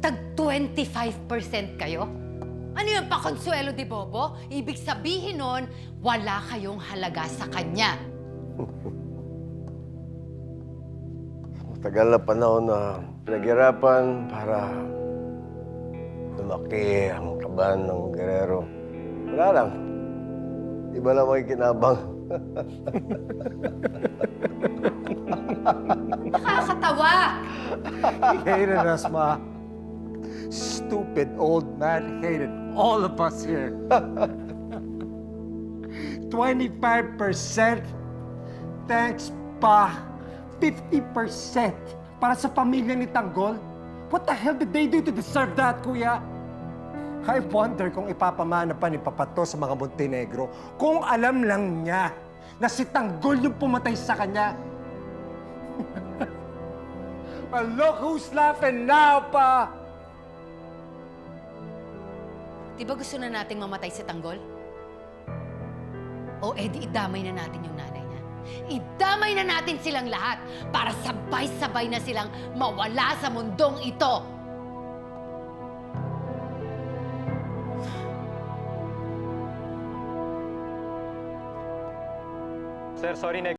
tag 25% kayo? Ano yung pakonsuelo di Bobo? Ibig sabihin nun, wala kayong halaga sa kanya. Matagal na panahon na pinaghirapan para lumaki ang kaban ng Guerrero. Wala lang. Iba lang makikinabang. Nakakatawa! He hated us, Ma. Stupid old man hated all of us here. 25%. Thanks, Pa. 50% para sa pamilya ni Tanggol? What the hell did they do to deserve that, Kuya? I wonder kung ipapamana pa ni Papato sa mga Montenegro kung alam lang niya na si Tanggol yung pumatay sa kanya. Well, look who's laughing now, Pa! Di ba gusto na nating mamatay si Tanggol? O edi idamay na natin yung nanay niya. Idamay na natin silang lahat para sabay-sabay na silang mawala sa mundong ito. Sir, sorry na